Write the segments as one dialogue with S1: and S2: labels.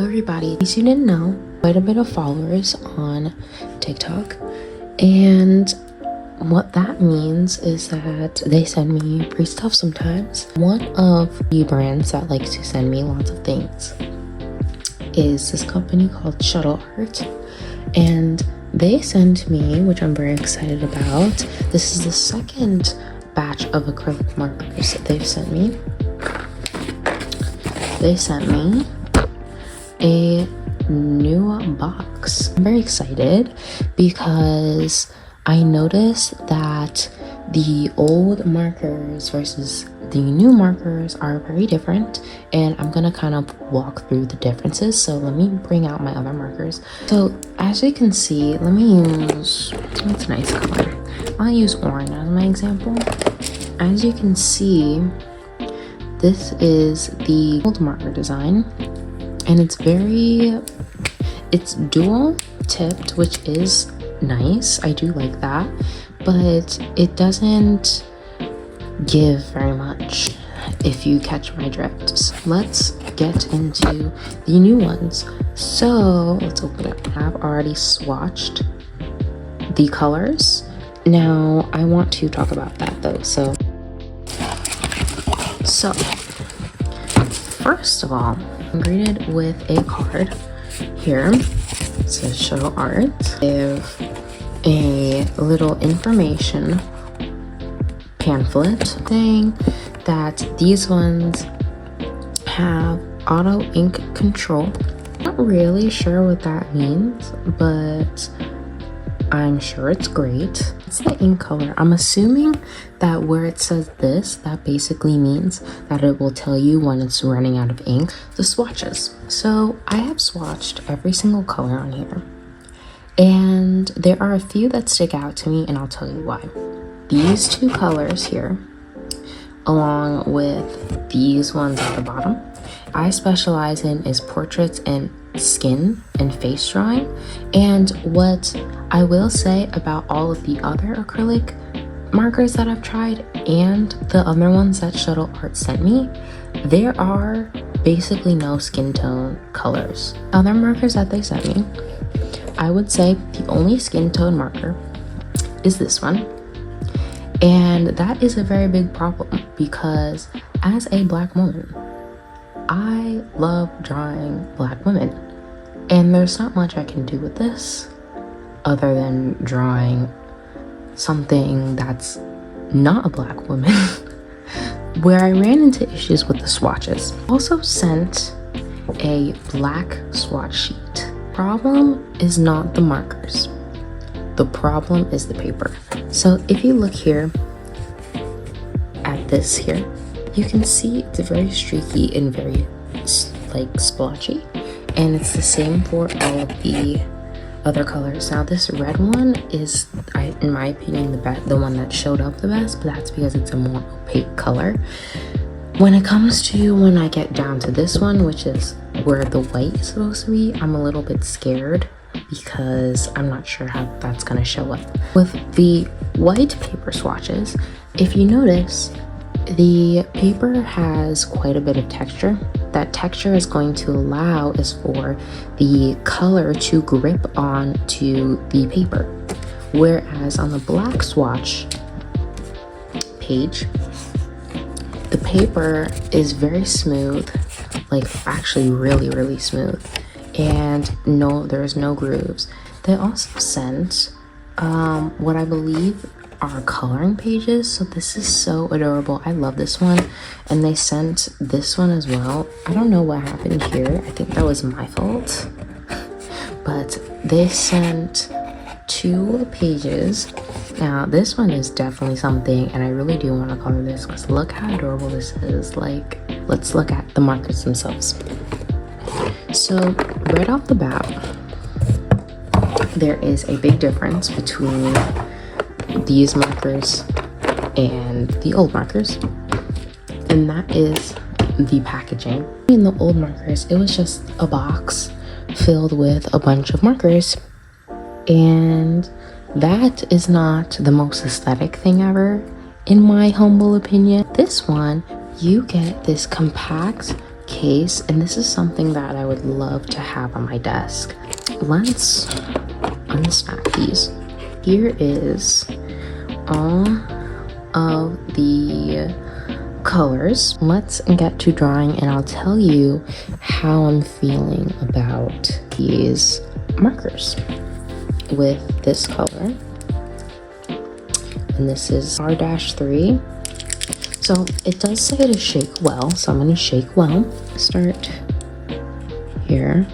S1: everybody, in case you didn't know, quite a bit of followers on TikTok, and what that means is that they send me free stuff sometimes. One of the brands that likes to send me lots of things is this company called Shuttle Art, and they send me, which I'm very excited about, this is the second batch of acrylic markers that they've sent me. They sent me a new box. I'm very excited because I noticed that the old markers versus the new markers are very different, and I'm gonna kind of walk through the differences. So let me bring out my other markers. So as you can see, let me use, what's a nice color? I'll use orange as my example. As you can see, this is the old marker design, and it's dual tipped, which is nice. I do like that, but it doesn't give very much, if you catch my drift. So let's get into the new ones. So let's open it. I've already swatched the colors. Now I want to talk about that though. So first of all, I'm greeted with a card here. It says Shuttle Art. Give a little information pamphlet saying that these ones have auto ink control. Not really sure what that means, but I'm sure it's great. It's the ink color. I'm assuming that where it says this, that basically means that it will tell you when it's running out of ink. The swatches. So I have swatched every single color on here, and there are a few that stick out to me, and I'll tell you why. These two colors here, along with these ones at the bottom, I specialize in is portraits and skin and face drawing. And what I will say about all of the other acrylic markers that I've tried and the other ones that Shuttle Art sent me, there are basically no skin tone colors. Other markers that they sent me, I would say the only skin tone marker is this one. And that is a very big problem because as a Black woman, I love drawing Black women, and there's not much I can do with this other than drawing something that's not a Black woman. Where I ran into issues with the swatches. Also sent a black swatch sheet. Problem is not the markers. The problem is the paper. So if you look here at this here, you can see it's very streaky and very like splotchy, and it's the same for all of the other colors. Now this red one is, in my opinion, the one that showed up the best, but that's because it's a more opaque color. When it comes to when I get down to this one, which is where the white is supposed to be, I'm a little bit scared because I'm not sure how that's gonna show up. With the white paper swatches, if you notice, the paper has quite a bit of texture. That texture is going to allow is for the color to grip onto the paper. Whereas on the black swatch page, the paper is very smooth, like actually really smooth, and there's no grooves. They also sent what I believe are coloring pages, so this is so adorable. I love this one, and they sent this one as well. I don't know what happened here. I think that was my fault, but they sent 2 pages. Now this one is definitely something, and I really do want to color this because look how adorable this is. Like, let's look at the markers themselves. So right off the bat, there is a big difference between these markers and the old markers, and that is the packaging. In the old markers, it was just a box filled with a bunch of markers, and that is not the most aesthetic thing ever, in my humble opinion. This one, you get this compact case, and this is something that I would love to have on my desk. Let's unsnap these. Here is all of the colors. Let's get to drawing, and I'll tell you how I'm feeling about these markers with this color. And this is R-3. So it does say to shake well, so I'm going to shake well. Start here.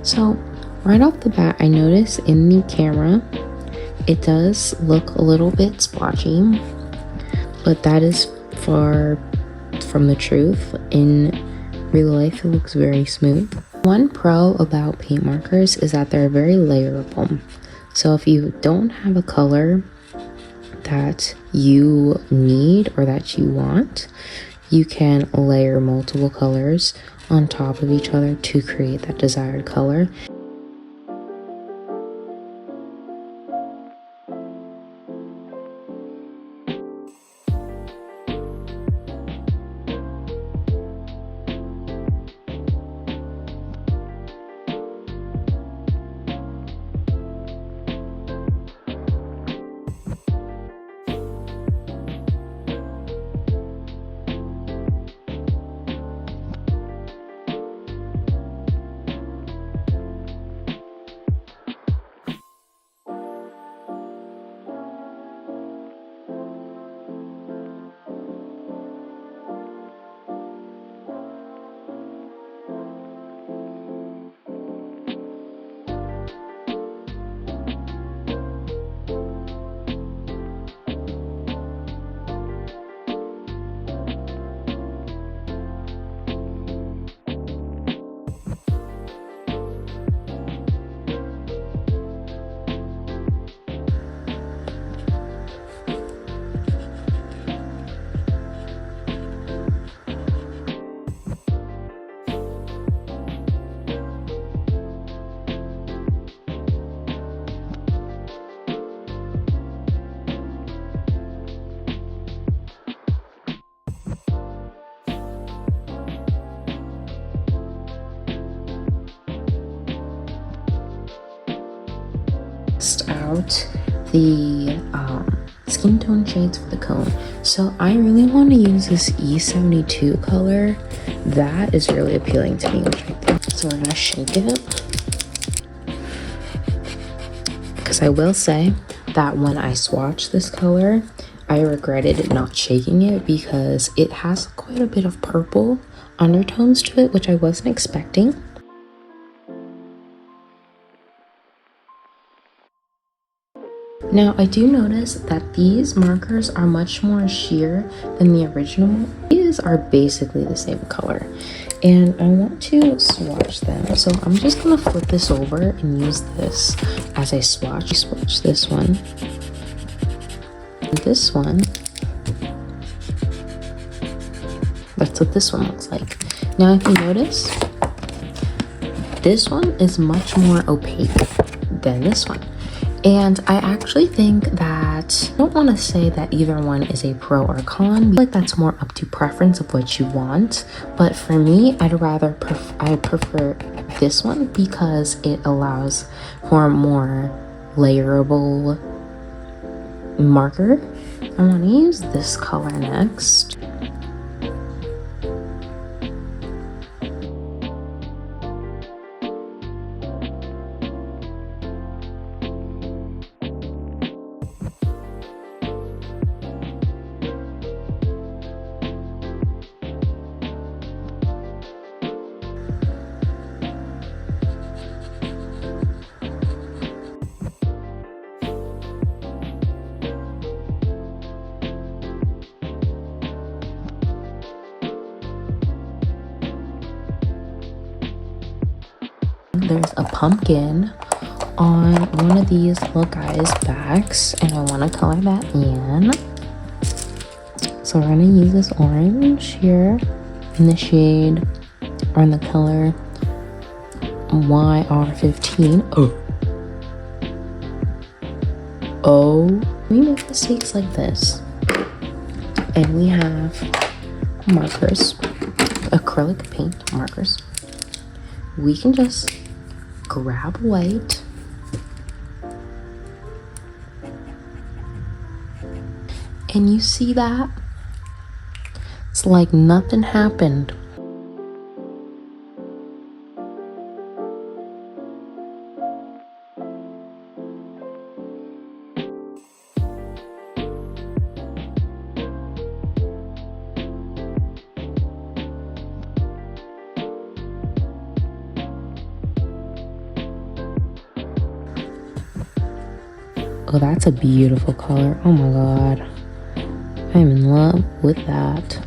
S1: So right off the bat, I notice in the camera, it does look a little bit splotchy, but that is far from the truth. In real life, it looks very smooth. One pro about paint markers is that they're very layerable. So if you don't have a color that you need or that you want, you can layer multiple colors on top of each other to create that desired color. Out the skin tone shades for the cone. So I really want to use this E72 color. That is really appealing to me, which I think. So we're gonna shake it, because I will say that when I swatched this color, I regretted not shaking it because it has quite a bit of purple undertones to it, which I wasn't expecting. Now, I do notice that these markers are much more sheer than the original. These are basically the same color, and I want to swatch them. So I'm just gonna flip this over and use this as a swatch. Swatch this one, and this one. That's what this one looks like. Now, if you notice, this one is much more opaque than this one. And I actually think that, I don't want to say that either one is a pro or con. I feel like that's more up to preference of what you want. But for me, I prefer this one because it allows for a more layerable marker. I want to use this color next. There's a pumpkin on one of these little guys' backs, and I want to color that in. So we're gonna use this orange here in the shade, or in the color YR15. We make mistakes like this. And we have markers, acrylic paint markers. We can just grab white and you see that? It's like nothing happened. Oh, that's a beautiful color. Oh my god. I'm in love with that.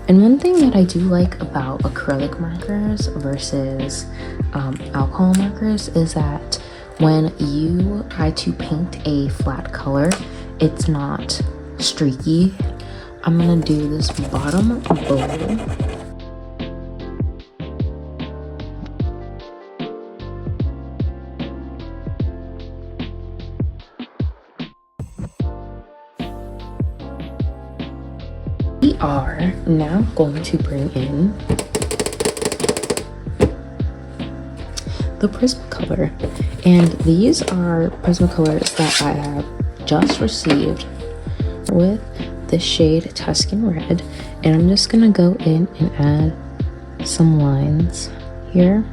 S1: And one thing that I do like about acrylic markers versus alcohol markers is that when you try to paint a flat color, it's not streaky. I'm gonna do this bottom bowl. We are now going to bring in the Prismacolor, and these are Prismacolors that I have just received with the shade Tuscan Red, and I'm just gonna go in and add some lines here.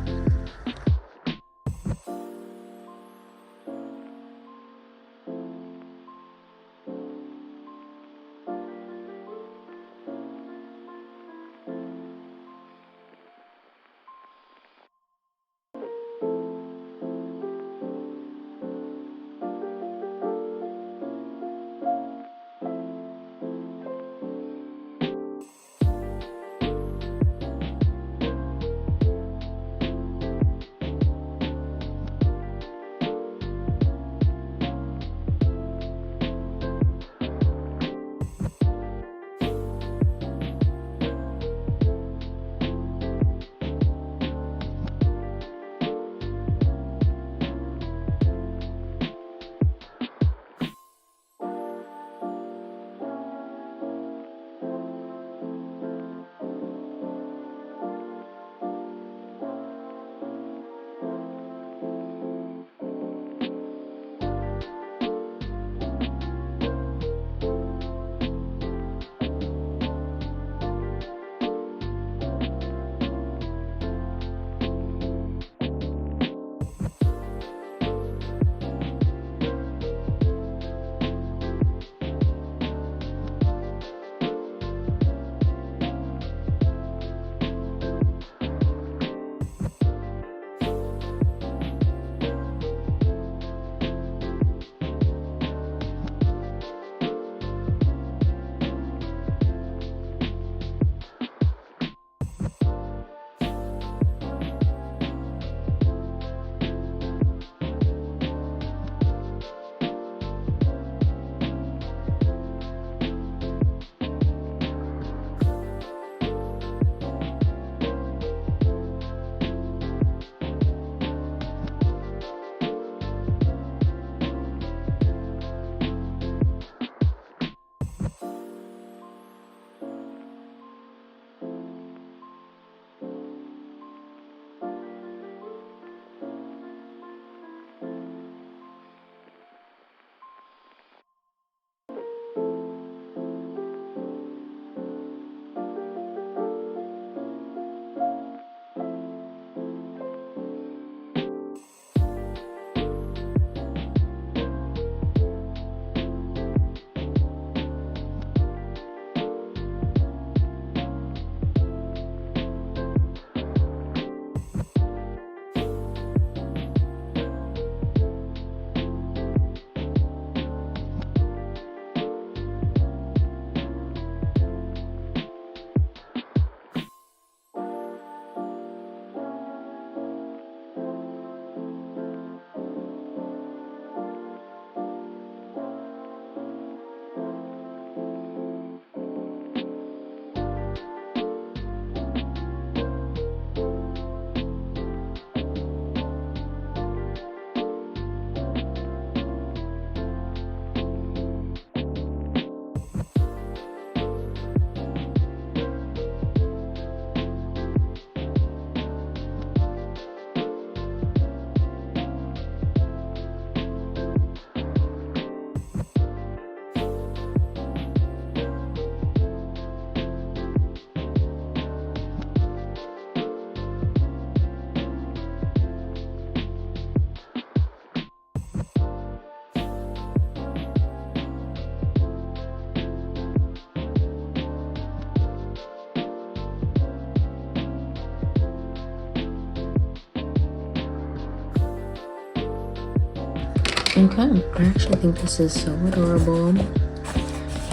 S1: Okay, I actually think this is so adorable.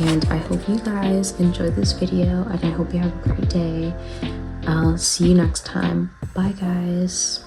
S1: And I hope you guys enjoyed this video, and I hope you have a great day. I'll see you next time. Bye, guys.